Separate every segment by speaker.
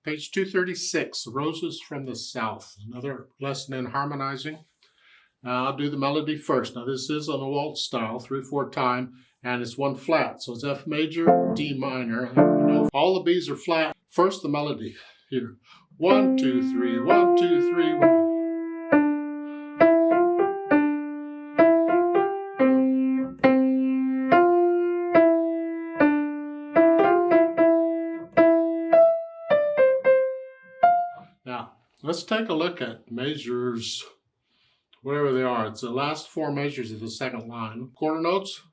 Speaker 1: Page 236, Roses from the South. Another lesson in harmonizing. I'll do the melody first. Now this is on a waltz style, 3/4 time, and it's one flat. So it's F major, D minor. You know, all the B's are flat. First the melody here. 1, 2, 3, 1, 2, 3, 1. Now, let's take a look at measures, whatever they are. It's the last 4 measures of the second line. Quarter notes,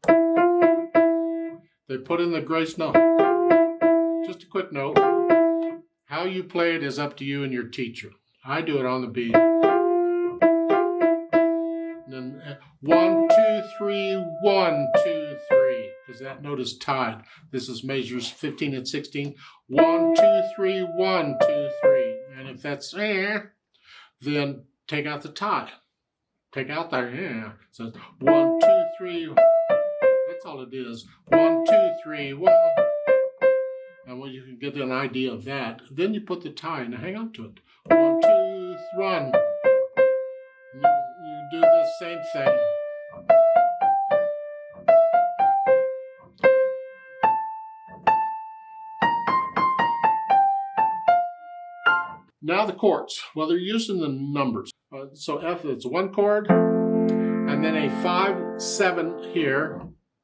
Speaker 1: they put in the grace note. Just a quick note. How you play it is up to you and your teacher. I do it on the beat. And then 1, 2, 3, 1, 2, 3, because that note is tied. This is measures 15 and 16. 1, 2, 3, 1, 2, 3. And if that's then take out the tie. Take out the So 1, 2, 3. That's all it is. 1, 2, 3, 1. And when you can get an idea of that, then you put the tie and hang on to it. 1, 2, 1. You do the same thing. Now the chords. Well, they're using the numbers. So F, it's 1 chord, and then a 5, 7 here.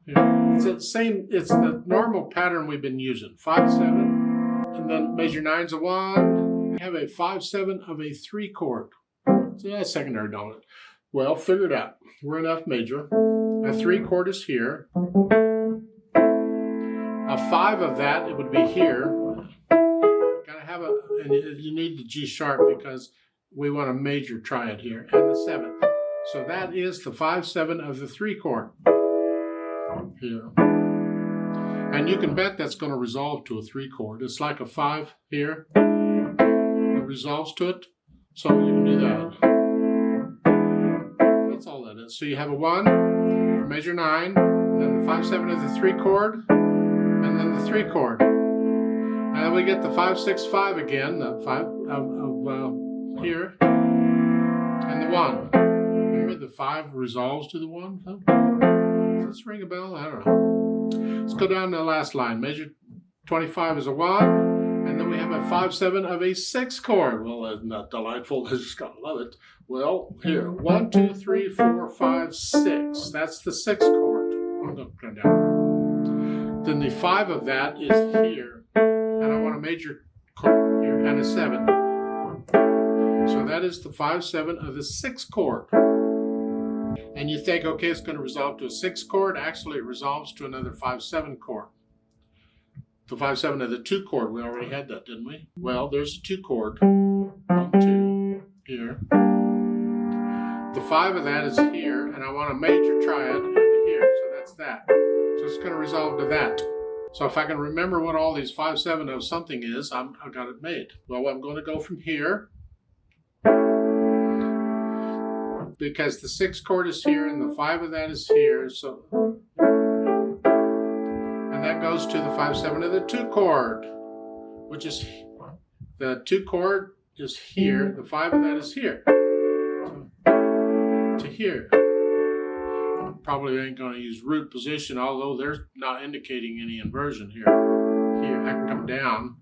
Speaker 1: It's the same. It's the normal pattern we've been using. 5, 7, and then measure 9's a 1. We have a 5, 7 of a 3 chord. So that's secondary dominant. Well, figure it out. We're in F major. A 3 chord is here. A 5 of that, it would be here. And you need the G sharp because we want a major triad here, and the 7th. So that is the 5, 7 of the 3 chord here. And you can bet that's going to resolve to a 3 chord. It's like a 5 here. It resolves to it. So you can do that. That's all that is. So you have a 1, measure 9, and then the 5, 7 of the 3 chord, and then the 3 chord. And then we get the 5, 6, 5 again, the 5 of here, and the 1. Remember the 5 resolves to the 1? Huh? Does this ring a bell? I don't know. Let's go down to the last line. Measure 25 is a 1, and then we have a 5, 7 of a 6 chord. Well, isn't that delightful? I just gotta love it. Well, here, 1, 2, 3, 4, 5, 6. That's the 6th chord. Then the 5 of that is here. And I want a major chord here and a 7. So that is the 5, 7 of the 6th chord. And you think, okay, it's going to resolve to a 6th chord. Actually, it resolves to another 5, 7 chord. The 5, 7 of the 2 chord, we already had that, didn't we? Well, there's a 2 chord. 1, 2, here. The 5 of that is here, and I want a major triad into here, so that's that. So it's going to resolve to that. So if I can remember what all these 5, 7 of something is, I've got it made. Well, I'm going to go from here, because the 6th chord is here and the 5 of that is here. So, and that goes to the 5, 7 of the 2 chord, which is the 2 chord is here. The 5 of that is here. To here. Probably ain't going to use root position, although they're not indicating any inversion here. Here, I can come down.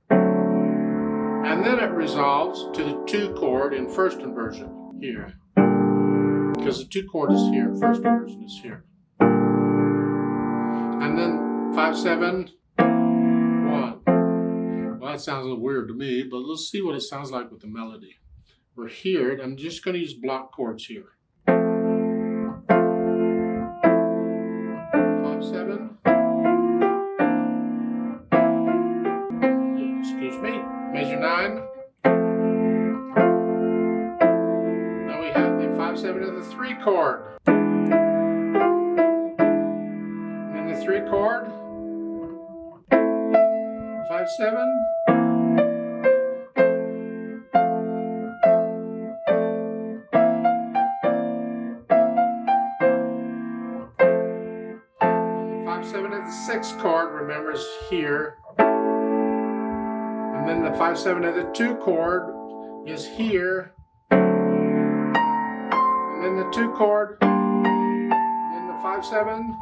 Speaker 1: And then it resolves to the 2 chord in first inversion here. Because the 2 chord is here, first inversion is here. And then 5, 7, 1. Well, that sounds a little weird to me, but let's see what it sounds like with the melody. We're here, and I'm just going to use block chords here. 7. Excuse me. Measure 9. Now we have the 5, 7 of the 3 chord. And then the 3 chord. 5, 7. The 6th chord, remember, is here. And And then the 5/7 of the 2 chord is here. And then the 2 chord. And then the 5/7.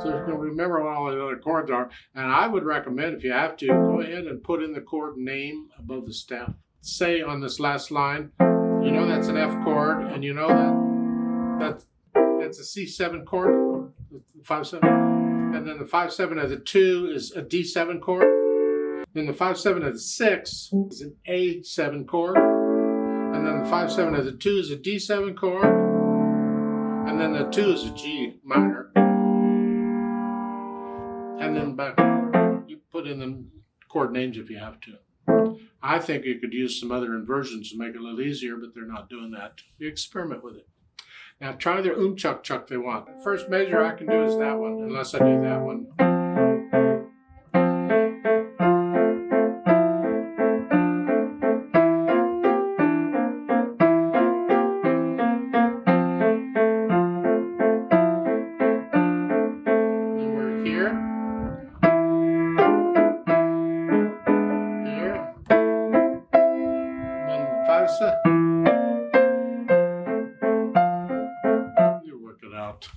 Speaker 1: So you're going to remember what all the other chords are. And I would recommend, if you have to, go ahead and put in the chord name above the staff. Say on this last line, you know that's an F chord, and you know that's a C7 chord, 5/7. And then the 5/7 of the 2 is a D7 chord. Then the 5/7 of the 6 is an A7 chord. And then the 5/7 of the 2 is a D7 chord. And then the 2 is a G minor. And then back, you put in the chord names if you have to. I think you could use some other inversions to make it a little easier, but they're not doing that. You experiment with it. Now try their chuck chuck they want. The first measure I can do is that one, unless I do that one. And we're here. You work it out.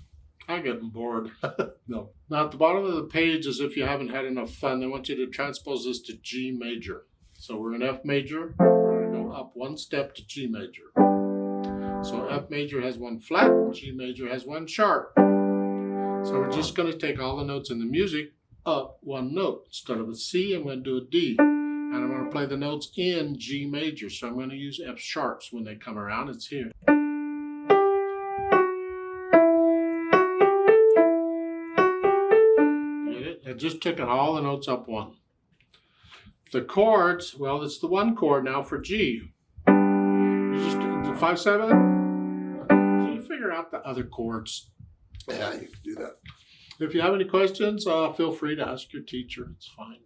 Speaker 1: I'm getting bored. No. Now at the bottom of the page, as if you haven't had enough fun, they want you to transpose this to G major. So we're in F major. We're going to go up 1 step to G major. So F major has 1 flat, G major has 1 sharp. So we're just going to take all the notes in the music up 1 note. Start with C, I'm going to do a D. And I'm going to play the notes in G major. So I'm going to use F sharps when they come around. It's here. Get it? I just took all the notes up 1. The chords, well, it's the 1 chord now for G. You just do the 5/7. So you figure out the other chords. Yeah, you can do that. If you have any questions, feel free to ask your teacher. It's fine.